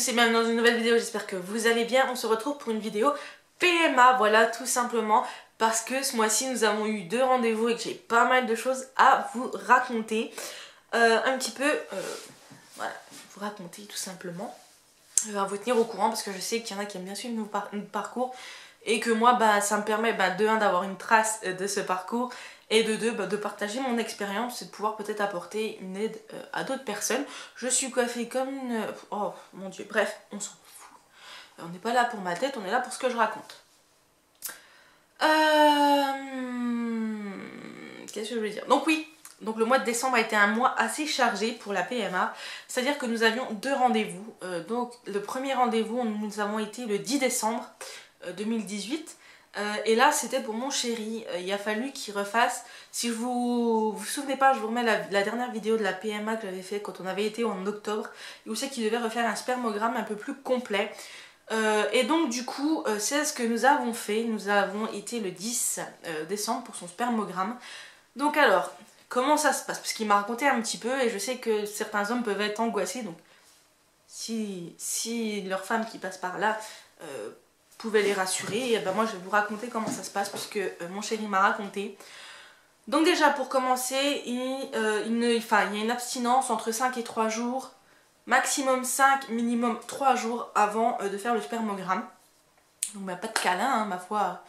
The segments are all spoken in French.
tous et bienvenue dans une nouvelle vidéo, j'espère que vous allez bien. On se retrouve pour une vidéo PMA, voilà, tout simplement parce que ce mois-ci nous avons eu 2 rendez-vous et que j'ai pas mal de choses à vous raconter. Un petit peu, voilà, vous raconter tout simplement. À vous tenir au courant parce que je sais qu'il y en a qui aiment bien suivre notre parcours et que moi, ça me permet de 1 d'avoir une trace de ce parcours et de 2 de partager mon expérience et de pouvoir peut-être apporter une aide à d'autres personnes. Je suis coiffée comme une... Oh mon dieu, bref, on s'en fout. On n'est pas là pour ma tête, on est là pour ce que je raconte. Qu'est-ce que je voulais dire? Donc oui, donc le mois de décembre a été un mois assez chargé pour la PMA. C'est-à-dire que nous avions 2 rendez-vous. Donc le premier rendez-vous, nous avons été le 10 décembre 2018. Et là c'était pour mon chéri, il a fallu qu'il refasse, si vous vous souvenez pas, je vous remets la dernière vidéo de la PMA que j'avais fait quand on avait été en octobre, où c'est qu'il devait refaire un spermogramme un peu plus complet. Et donc du coup c'est ce que nous avons fait, nous avons été le 10 décembre pour son spermogramme. Donc alors, comment ça se passe? Parce qu'il m'a raconté un petit peu et je sais que certains hommes peuvent être angoissés, donc si leur femme qui passe par là pouvait les rassurer, et ben moi je vais vous raconter comment ça se passe puisque mon chéri m'a raconté. Donc déjà pour commencer, il y a une abstinence entre 5 et 3 jours, maximum 5, minimum 3 jours avant de faire le spermogramme. Donc pas de câlin, hein, ma foi,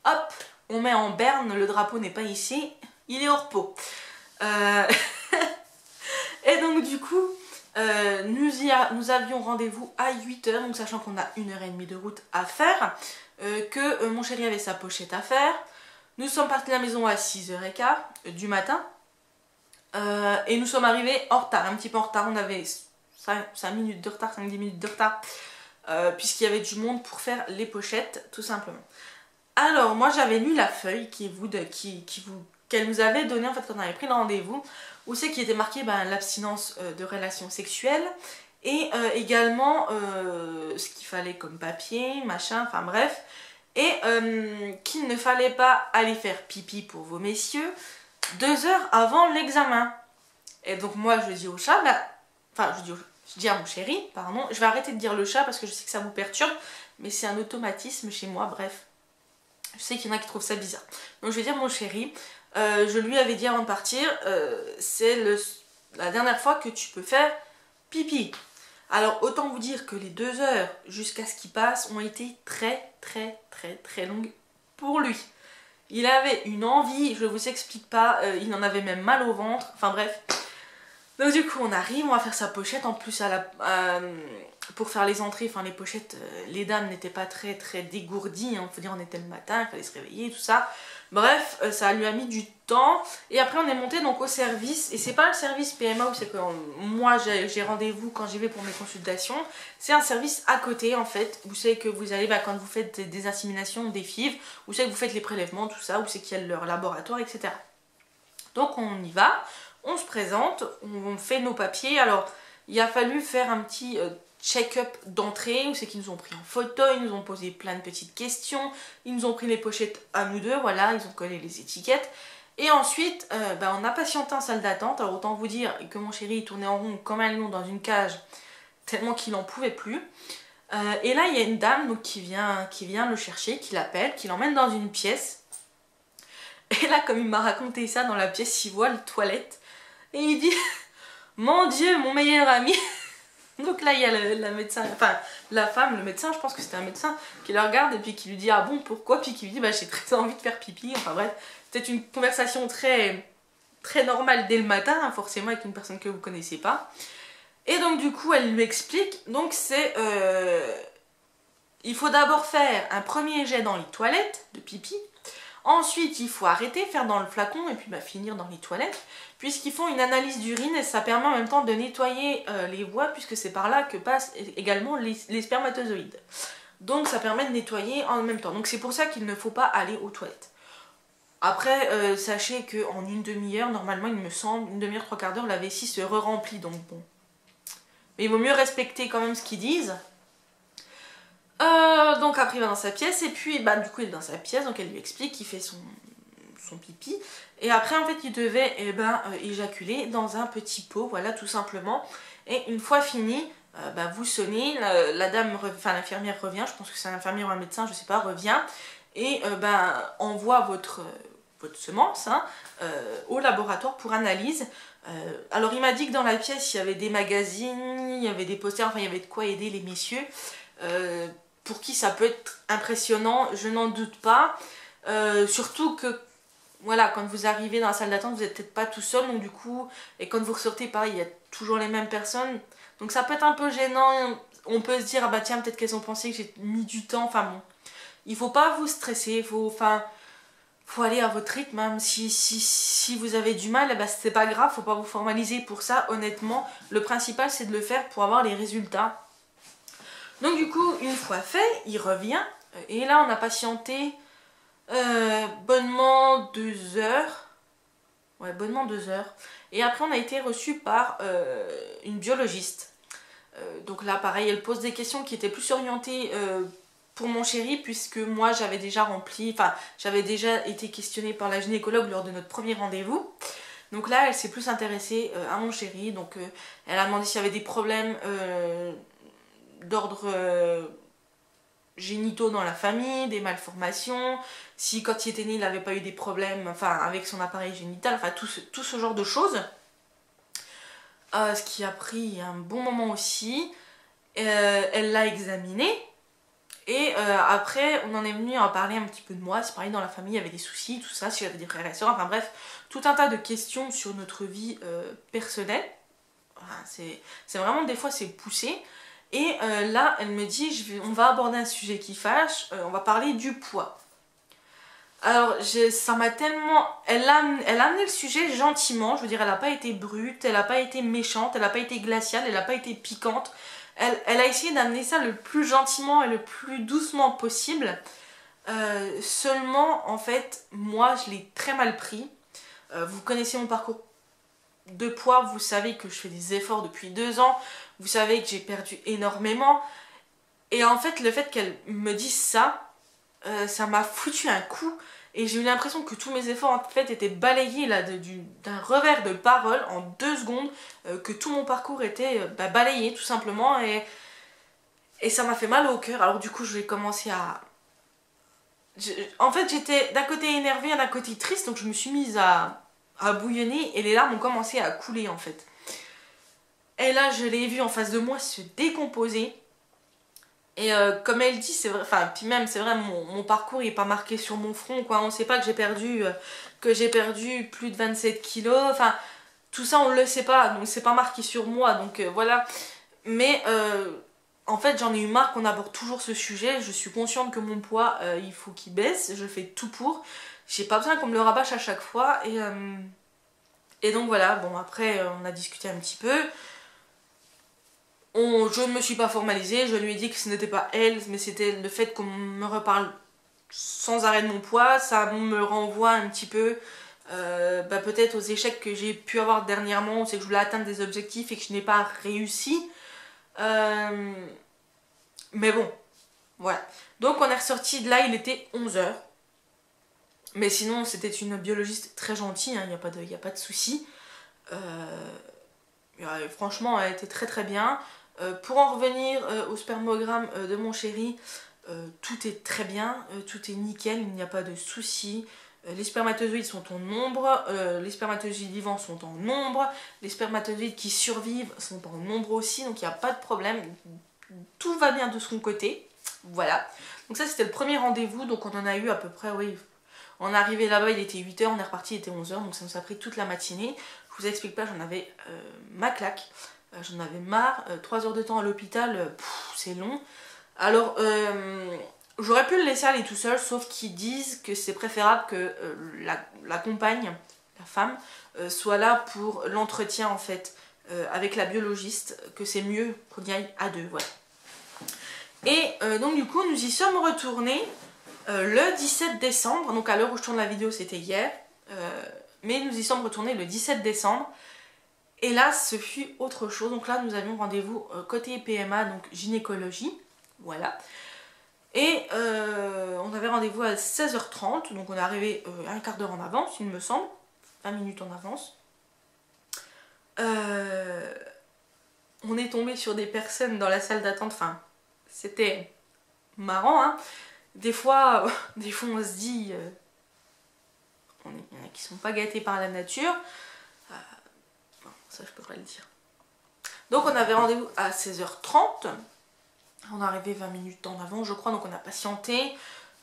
hop, on met en berne, le drapeau n'est pas ici, il est hors pot. Et donc du coup, nous avions rendez-vous à 8 h, donc sachant qu'on a 1h30 de route à faire, que mon chéri avait sa pochette à faire. Nous sommes partis de la maison à 6h15 du matin, et nous sommes arrivés en retard, un petit peu en retard, on avait 5 minutes de retard, 5-10 minutes de retard, puisqu'il y avait du monde pour faire les pochettes, tout simplement. Alors, moi j'avais lu la feuille qu'elle nous avait donnée en fait quand on avait pris le rendez-vous, où c'est qu'il était marqué l'abstinence de relations sexuelles et également ce qu'il fallait comme papier, machin, enfin bref, et qu'il ne fallait pas aller faire pipi pour vos messieurs 2 heures avant l'examen. Et donc moi je dis au chat, je dis à mon chéri, pardon, je vais arrêter de dire le chat parce que je sais que ça vous perturbe, mais c'est un automatisme chez moi, bref. Je sais qu'il y en a qui trouvent ça bizarre. Donc je vais dire mon chéri, je lui avais dit avant de partir, c'est la dernière fois que tu peux faire pipi. Alors autant vous dire que les 2 heures jusqu'à ce qu'il passe ont été très longues pour lui. Il avait une envie, je vous explique pas, il en avait même mal au ventre, enfin bref. Donc du coup on arrive, on va faire sa pochette, en plus pour faire les entrées, enfin les pochettes, les dames n'étaient pas très dégourdies, hein, faut dire on était le matin, il fallait se réveiller, tout ça. Bref, ça lui a mis du temps, et après on est monté donc au service, et c'est pas le service PMA où c'est que moi j'ai rendez-vous quand j'y vais pour mes consultations, c'est un service à côté en fait, où c'est que vous allez quand vous faites des inséminations, des FIV, où c'est que vous faites les prélèvements, tout ça, où c'est qu'il y a leur laboratoire, etc. Donc on y va. On se présente, on fait nos papiers. Alors, il a fallu faire un petit check-up d'entrée où c'est qu'ils nous ont pris en photo, ils nous ont posé plein de petites questions, ils nous ont pris les pochettes à nous deux, voilà, ils ont collé les étiquettes. Et ensuite, on a patienté en salle d'attente. Alors, autant vous dire que mon chéri tournait en rond comme un lion dans une cage, tellement qu'il n'en pouvait plus. Et là, il y a une dame donc, qui vient le chercher, qui l'appelle, qui l'emmène dans une pièce. Et là, comme il m'a raconté ça, dans la pièce, il voit les toilettes. Et il dit, mon Dieu, mon meilleur ami. Donc là, il y a la médecin, enfin la femme, le médecin, je pense que c'était un médecin, qui le regarde et puis qui lui dit, ah bon, pourquoi? Puis qui lui dit, j'ai très envie de faire pipi. Enfin bref, c'était une conversation très normale dès le matin, hein, forcément avec une personne que vous connaissez pas. Et donc du coup, elle lui explique, donc c'est... il faut d'abord faire un premier jet dans les toilettes de pipi. Ensuite, il faut arrêter, faire dans le flacon et puis finir dans les toilettes, puisqu'ils font une analyse d'urine et ça permet en même temps de nettoyer les voies, puisque c'est par là que passent également les spermatozoïdes. Donc ça permet de nettoyer en même temps. Donc c'est pour ça qu'il ne faut pas aller aux toilettes. Après, sachez qu'en une demi-heure, normalement il me semble, une demi-heure, 3/4 d'heure, la vessie se re-remplit, donc bon. Mais il vaut mieux respecter quand même ce qu'ils disent. Donc après il va dans sa pièce et puis du coup il est dans sa pièce, donc elle lui explique qu'il fait son pipi et après en fait il devait éjaculer dans un petit pot, voilà tout simplement. Et une fois fini, vous sonnez, la dame, enfin l'infirmière revient, je pense que c'est un infirmier ou un médecin, je sais pas, revient et envoie votre semence hein, au laboratoire pour analyse. Alors il m'a dit que dans la pièce il y avait des magazines, il y avait des posters, enfin il y avait de quoi aider les messieurs. Pour qui ça peut être impressionnant, je n'en doute pas. Surtout que voilà, quand vous arrivez dans la salle d'attente, vous n'êtes peut-être pas tout seul, donc du coup, et quand vous ressortez, pareil, il y a toujours les mêmes personnes. Donc ça peut être un peu gênant, on peut se dire, ah bah tiens, peut-être qu'elles ont pensé que j'ai mis du temps, enfin bon. Il faut pas vous stresser, faut aller à votre rythme, même si vous avez du mal, eh ben, c'est pas grave, faut pas vous formaliser pour ça, honnêtement. Le principal, c'est de le faire pour avoir les résultats. Donc du coup, une fois fait, il revient, et là on a patienté bonnement 2 heures. Ouais, bonnement 2 heures. Et après, on a été reçu par une biologiste. Donc là, pareil, elle pose des questions qui étaient plus orientées pour mon chéri, puisque moi, j'avais déjà rempli, enfin, j'avais déjà été questionnée par la gynécologue lors de notre premier rendez-vous. Donc là, elle s'est plus intéressée à mon chéri. Donc, elle a demandé s'il y avait des problèmes d'ordre génitaux dans la famille, des malformations, si quand il était né il n'avait pas eu des problèmes enfin, avec son appareil génital, enfin tout ce genre de choses. Ce qui a pris un bon moment aussi. Elle l'a examiné et après on en est venu à parler un petit peu de moi, c'est pareil dans la famille il y avait des soucis, tout ça, si j'avais des frères et sœurs, enfin bref, tout un tas de questions sur notre vie personnelle. Enfin, c'est vraiment des fois c'est poussé. Et là, elle me dit, on va aborder un sujet qui fâche, on va parler du poids. Alors, ça m'a tellement... Elle a amené le sujet gentiment, je veux dire, elle n'a pas été brute, elle n'a pas été méchante, elle n'a pas été glaciale, elle n'a pas été piquante. Elle a essayé d'amener ça le plus gentiment et le plus doucement possible. Seulement, en fait, moi, je l'ai très mal pris. Vous connaissez mon parcours de poids, vous savez que je fais des efforts depuis 2 ans, vous savez que j'ai perdu énormément, et en fait le fait qu'elle me dise ça, ça m'a foutu un coup, et j'ai eu l'impression que tous mes efforts en fait étaient balayés là d'un revers de parole en 2 secondes, que tout mon parcours était balayé tout simplement, et ça m'a fait mal au cœur. Alors du coup j'ai commencé à... En fait j'étais d'un côté énervée, d'un côté triste, donc je me suis mise à bouillonner et les larmes ont commencé à couler en fait. Et là je l'ai vu en face de moi se décomposer. Et comme elle dit, c'est vrai, enfin puis même c'est vrai, mon parcours il est pas marqué sur mon front quoi, on sait pas que j'ai perdu plus de 27 kilos, enfin tout ça on le sait pas, donc c'est pas marqué sur moi, donc voilà. Mais en fait j'en ai eu marre qu'on aborde toujours ce sujet, je suis consciente que mon poids il faut qu'il baisse, je fais tout pour, j'ai pas besoin qu'on me le rabâche à chaque fois, et donc voilà, bon après on a discuté un petit peu. Je ne me suis pas formalisée, je lui ai dit que ce n'était pas elle, mais c'était le fait qu'on me reparle sans arrêt de mon poids, ça me renvoie un petit peu peut-être aux échecs que j'ai pu avoir dernièrement, c'est que je voulais atteindre des objectifs et que je n'ai pas réussi. Mais bon, voilà. Donc on est ressorti de là, il était 11 h. Mais sinon c'était une biologiste très gentille, il n'y a pas de souci. Franchement elle était très très bien. Pour en revenir au spermogramme de mon chéri, tout est très bien, tout est nickel, il n'y a pas de souci. Les spermatozoïdes sont en nombre, les spermatozoïdes vivants sont en nombre, les spermatozoïdes qui survivent sont en nombre aussi, donc il n'y a pas de problème. Tout va bien de son côté, voilà. Donc ça c'était le premier rendez-vous, donc on en a eu à peu près, oui, on est arrivé là-bas, il était 8 h, on est reparti, il était 11 h, donc ça nous a pris toute la matinée. Je vous explique pas, j'en avais ma claque. J'en avais marre, 3 heures de temps à l'hôpital, c'est long. Alors, j'aurais pu le laisser aller tout seul, sauf qu'ils disent que c'est préférable que la compagne, la femme, soit là pour l'entretien en fait, avec la biologiste, que c'est mieux qu'on y aille à 2, voilà. Et donc du coup, nous y sommes retournés le 17 décembre, donc à l'heure où je tourne la vidéo c'était hier, mais nous y sommes retournés le 17 décembre. Et là, ce fut autre chose. Donc là, nous avions rendez-vous côté PMA, donc gynécologie. Voilà. Et on avait rendez-vous à 16 h 30. Donc on est arrivé un quart d'heure en avance, il me semble. 20 minutes en avance. on est tombé sur des personnes dans la salle d'attente, enfin, c'était marrant, hein. Des fois, on se dit, il y en a qui sont pas gâtés par la nature. Bon, ça, je peux pas le dire. Donc, on avait rendez-vous à 16h30. On est arrivé 20 minutes en avant, je crois, donc on a patienté.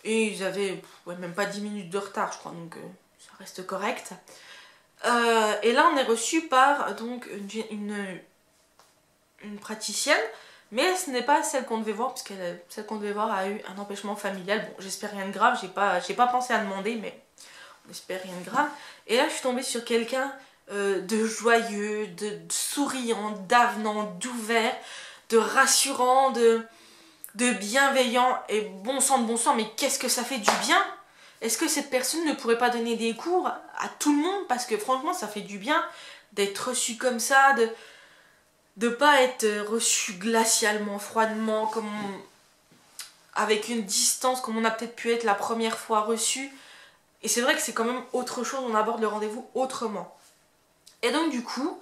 Et ils avaient même pas 10 minutes de retard, je crois, donc ça reste correct. Et là, on est reçu par donc une praticienne, mais ce n'est pas celle qu'on devait voir, parce que celle qu'on devait voir a eu un empêchement familial. Bon, j'espère rien de grave, j'ai pas pensé à demander, mais on espère rien de grave. Et là, je suis tombée sur quelqu'un de joyeux, de souriant, d'avenant, d'ouvert, de rassurant, de bienveillant et bon sang, mais qu'est-ce que ça fait du bien? Est-ce que cette personne ne pourrait pas donner des cours à tout le monde? Parce que franchement, ça fait du bien d'être reçu comme ça, de pas être reçu glacialement, froidement, avec une distance comme on a peut-être pu être la première fois reçu. Et c'est vrai que c'est quand même autre chose, on aborde le rendez-vous autrement. Et donc du coup,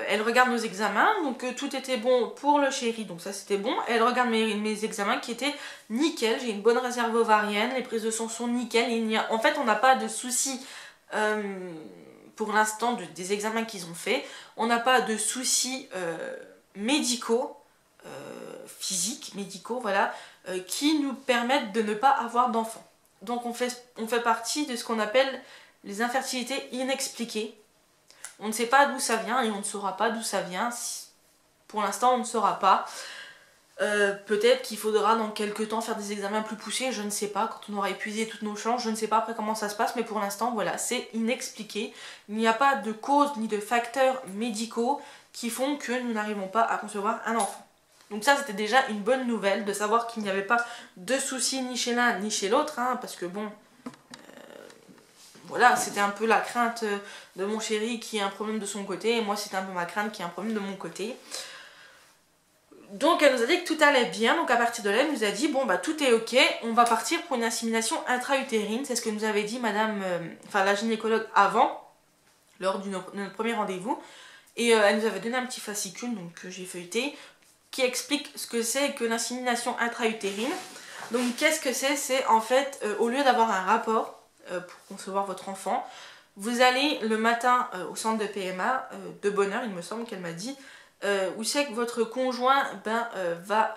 elle regarde nos examens, donc tout était bon pour le chéri, donc ça c'était bon. Elle regarde mes examens qui étaient nickel, j'ai une bonne réserve ovarienne, les prises de sang sont nickel. En fait, on n'a pas de soucis pour l'instant des examens qu'ils ont fait. On n'a pas de soucis médicaux, physiques, médicaux, voilà, qui nous permettent de ne pas avoir d'enfants. Donc on fait partie de ce qu'on appelle les infertilités inexpliquées. On ne sait pas d'où ça vient et on ne saura pas d'où ça vient. Pour l'instant, on ne saura pas. Peut-être qu'il faudra dans quelques temps faire des examens plus poussés, je ne sais pas, quand on aura épuisé toutes nos chances, je ne sais pas après comment ça se passe, mais pour l'instant, voilà, c'est inexpliqué. Il n'y a pas de cause ni de facteurs médicaux qui font que nous n'arrivons pas à concevoir un enfant. Donc ça, c'était déjà une bonne nouvelle, de savoir qu'il n'y avait pas de soucis ni chez l'un ni chez l'autre, hein, parce que bon... Voilà, c'était un peu la crainte de mon chéri qui a un problème de son côté, et moi c'était un peu ma crainte qui a un problème de mon côté. Donc elle nous a dit que tout allait bien, donc à partir de là elle nous a dit bon bah tout est ok, on va partir pour une insémination intra-utérine, c'est ce que nous avait dit madame, la gynécologue avant, lors de notre premier rendez-vous, et elle nous avait donné un petit fascicule, donc que j'ai feuilleté, qui explique ce que c'est que l'insémination intra-utérine. Donc qu'est-ce que c'est? C'est en fait, au lieu d'avoir un rapport, pour concevoir votre enfant, vous allez le matin au centre de PMA de bonne heure, il me semble qu'elle m'a dit, où c'est que votre conjoint va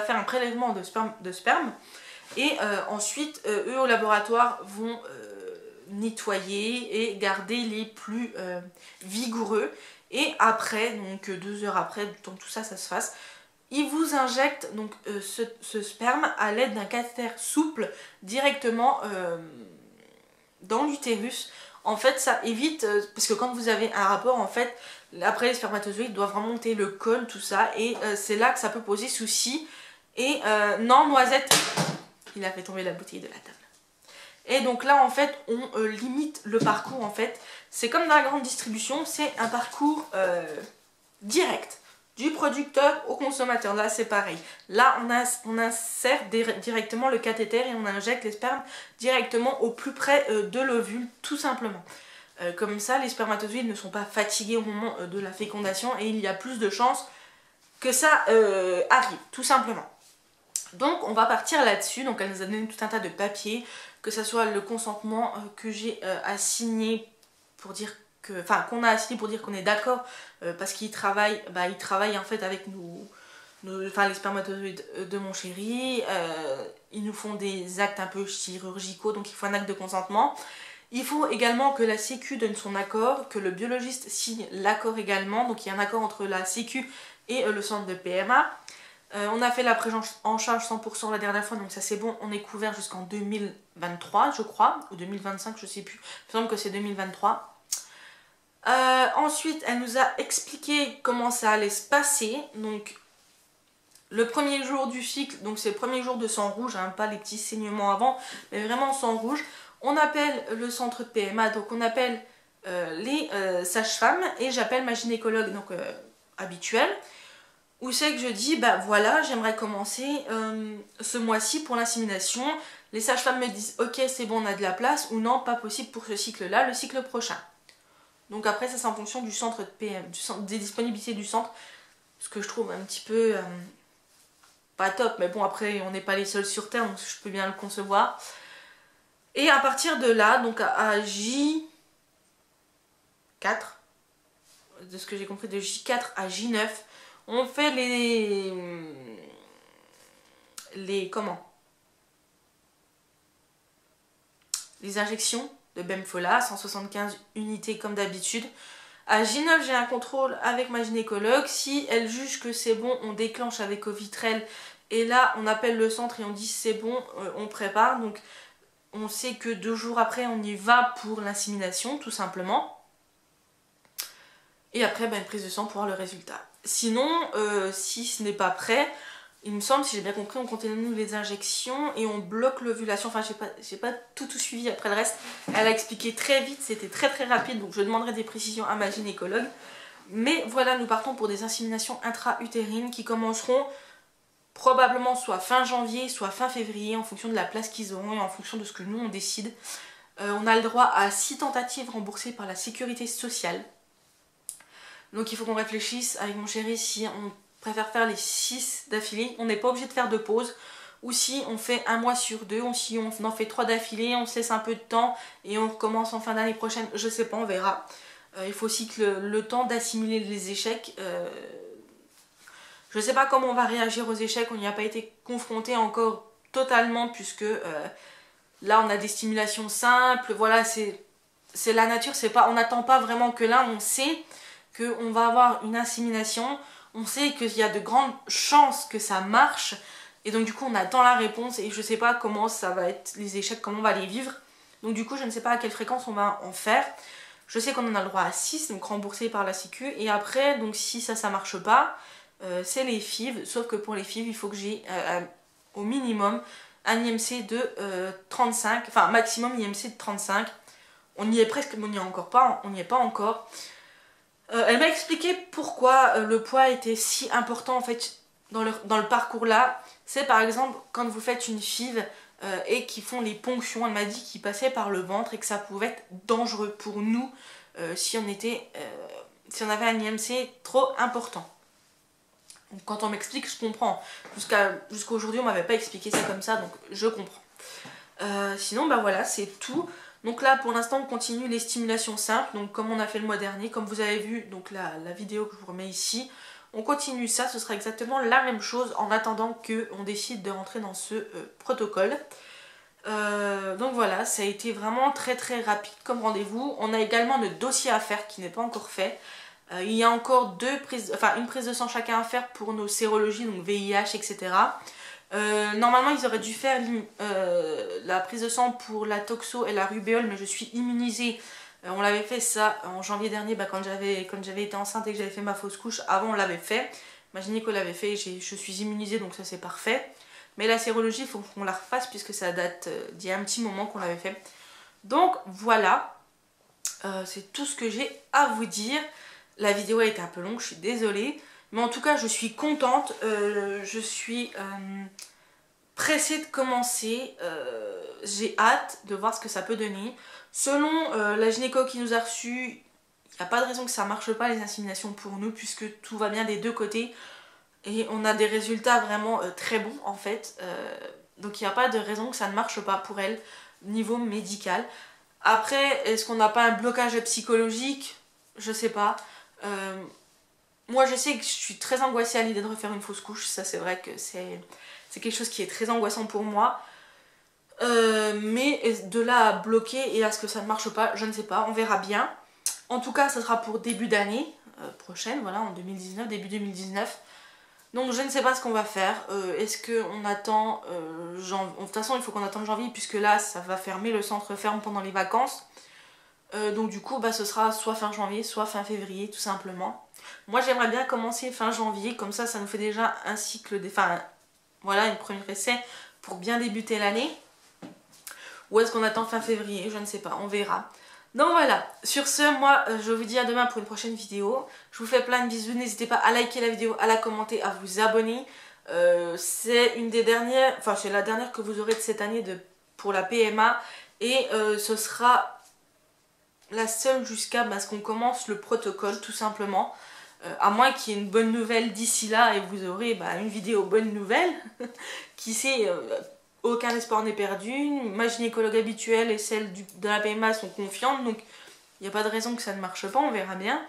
faire un prélèvement de sperme et ensuite eux au laboratoire vont nettoyer et garder les plus vigoureux, et après, donc 2 heures après, le temps que tout ça se fasse, il vous injecte donc ce sperme à l'aide d'un cathéter souple directement dans l'utérus. En fait, ça évite, parce que quand vous avez un rapport, en fait, après les spermatozoïdes doivent remonter le col, tout ça, et c'est là que ça peut poser souci. Et non, Noisette, il a fait tomber la bouteille de la table. Et donc là, en fait, on limite le parcours, en fait. C'est comme dans la grande distribution, c'est un parcours direct. Du producteur au consommateur, là c'est pareil. Là on insère directement le cathéter et on injecte les spermes directement au plus près de l'ovule, tout simplement. Comme ça, les spermatozoïdes ne sont pas fatigués au moment de la fécondation et il y a plus de chances que ça arrive, tout simplement. Donc on va partir là-dessus. Donc elle nous a donné tout un tas de papiers, que ce soit le consentement que j'ai à signer pour dire qu'on a assigné pour dire qu'on est d'accord, parce qu'il travaille, il travaille en fait avec les spermatozoïdes de mon chéri, ils nous font des actes un peu chirurgicaux, donc il faut un acte de consentement. Il faut également que la Sécu donne son accord, que le biologiste signe l'accord également, donc il y a un accord entre la Sécu et le centre de PMA. On a fait la prise en charge 100% la dernière fois, donc ça c'est bon, on est couvert jusqu'en 2023 je crois, ou 2025 je sais plus, il me semble que c'est 2023. Ensuite, elle nous a expliqué comment ça allait se passer. Donc, le premier jour du cycle, donc c'est le premier jour de sang rouge, hein, pas les petits saignements avant, mais vraiment sang rouge. On appelle le centre de PMA, donc on appelle les sages-femmes, et j'appelle ma gynécologue donc habituelle, où c'est que je dis, bah voilà, j'aimerais commencer ce mois-ci pour l'insémination. Les sages-femmes me disent, ok c'est bon, on a de la place, ou non, pas possible pour ce cycle-là, le cycle prochain. Donc après ça c'est en fonction du centre de PM, des disponibilités du centre, ce que je trouve un petit peu pas top, mais bon après on n'est pas les seuls sur Terre donc je peux bien le concevoir. Et à partir de là, donc à J4, de ce que j'ai compris de J4 à J9, on fait les injections de Bemfola, 175 unités comme d'habitude. À J9, j'ai un contrôle avec ma gynécologue. Si elle juge que c'est bon, on déclenche avec Ovitrel. Et là, on appelle le centre et on dit c'est bon, on prépare. Donc, on sait que 2 jours après, on y va pour l'insémination, tout simplement. Et après, une prise de sang pour voir le résultat. Sinon, si ce n'est pas prêt, il me semble, si j'ai bien compris, on continue les injections et on bloque l'ovulation. Enfin, j'ai pas tout suivi après le reste. Elle a expliqué très vite, c'était très rapide, donc je demanderai des précisions à ma gynécologue. Mais voilà, nous partons pour des inséminations intra-utérines qui commenceront probablement soit fin janvier, soit fin février, en fonction de la place qu'ils auront et en fonction de ce que nous on décide. On a le droit à 6 tentatives remboursées par la sécurité sociale. Donc il faut qu'on réfléchisse avec mon chéri si on préfère faire les 6 d'affilée. On n'est pas obligé de faire de pause. Ou si on fait 1 mois sur 2, ou si on en fait 3 d'affilée, on se laisse un peu de temps et on recommence en fin d'année prochaine. Je sais pas, on verra. Il faut aussi que le temps d'assimiler les échecs. Je sais pas comment on va réagir aux échecs. On n'y a pas été confronté encore totalement puisque là on a des stimulations simples. Voilà, c'est la nature. C'est pas, on n'attend pas vraiment que là, on sait qu'on va avoir une insémination. On sait qu'il y a de grandes chances que ça marche. Et donc du coup on attend la réponse et je sais pas comment ça va être les échecs, comment on va les vivre. Donc du coup je ne sais pas à quelle fréquence on va en faire. Je sais qu'on en a le droit à 6, donc remboursé par la sécu. Et après, donc si ça marche pas, c'est les FIV. Sauf que pour les FIV, il faut que j'ai au minimum un IMC de 35, enfin maximum IMC de 35. On y est presque, mais on n'y est encore pas, on n'y est pas encore. Elle m'a expliqué pourquoi le poids était si important en fait dans le parcours là. C'est par exemple quand vous faites une FIV et qui font les ponctions, elle m'a dit qu'ils passaient par le ventre et que ça pouvait être dangereux pour nous si on avait un IMC trop important. Donc, quand on m'explique, je comprends. Jusqu'à aujourd'hui, on m'avait pas expliqué ça comme ça, donc je comprends. Sinon, voilà, c'est tout. Donc là, pour l'instant, on continue les stimulations simples, donc comme on a fait le mois dernier, comme vous avez vu, donc la vidéo que je vous remets ici. On continue ça, ce sera exactement la même chose en attendant qu'on décide de rentrer dans ce protocole. Donc voilà, ça a été vraiment très rapide comme rendez-vous. On a également le dossier à faire qui n'est pas encore fait. Il y a encore une prise de sang chacun à faire pour nos sérologies, donc VIH, etc. Normalement ils auraient dû faire la prise de sang pour la toxo et la rubéole, mais je suis immunisée. On l'avait fait ça en janvier dernier, quand j'avais été enceinte et que j'avais fait ma fausse couche. Avant on l'avait fait, ma gynéco l'avait fait, je suis immunisée donc ça c'est parfait. Mais la sérologie il faut qu'on la refasse puisque ça date d'il y a un petit moment qu'on l'avait fait. Donc voilà, c'est tout ce que j'ai à vous dire. La vidéo a été un peu longue, je suis désolée. Mais en tout cas, je suis contente. Je suis pressée de commencer. J'ai hâte de voir ce que ça peut donner. Selon la gynéco qui nous a reçus, il n'y a pas de raison que ça ne marche pas les inséminations pour nous, puisque tout va bien des deux côtés. Et on a des résultats vraiment très bons en fait. Donc il n'y a pas de raison que ça ne marche pas pour elle, niveau médical. Après, est-ce qu'on n'a pas un blocage psychologique? Je sais pas. Moi je sais que je suis très angoissée à l'idée de refaire une fausse couche, ça c'est vrai que c'est quelque chose qui est très angoissant pour moi. Mais de là à bloquer et à ce que ça ne marche pas, je ne sais pas, on verra bien. En tout cas ça sera pour début d'année prochaine, voilà, en 2019, début 2019. Donc je ne sais pas ce qu'on va faire. Est-ce qu'on attend janvier? De toute façon il faut qu'on attende janvier puisque là ça va fermer, le centre ferme pendant les vacances. Donc du coup ce sera soit fin janvier, soit fin février tout simplement. Moi j'aimerais bien commencer fin janvier, comme ça nous fait déjà un cycle, voilà, une première essai pour bien débuter l'année. Ou est-ce qu'on attend fin février? Je ne sais pas, on verra. Donc voilà, sur ce, moi je vous dis à demain pour une prochaine vidéo. Je vous fais plein de bisous, n'hésitez pas à liker la vidéo, à la commenter, à vous abonner. C'est une des dernières, enfin c'est la dernière que vous aurez de cette année pour la PMA. Et ce sera la seule jusqu'à ce qu'on commence le protocole tout simplement. À moins qu'il y ait une bonne nouvelle d'ici là et vous aurez une vidéo bonne nouvelle. Qui sait, aucun espoir n'est perdu. Ma gynécologue habituelle et celle de la PMA sont confiantes. Donc il n'y a pas de raison que ça ne marche pas, on verra bien.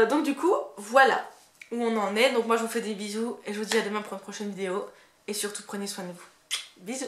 Donc du coup, voilà où on en est. Donc moi je vous fais des bisous et je vous dis à demain pour une prochaine vidéo. Et surtout prenez soin de vous. Bisous.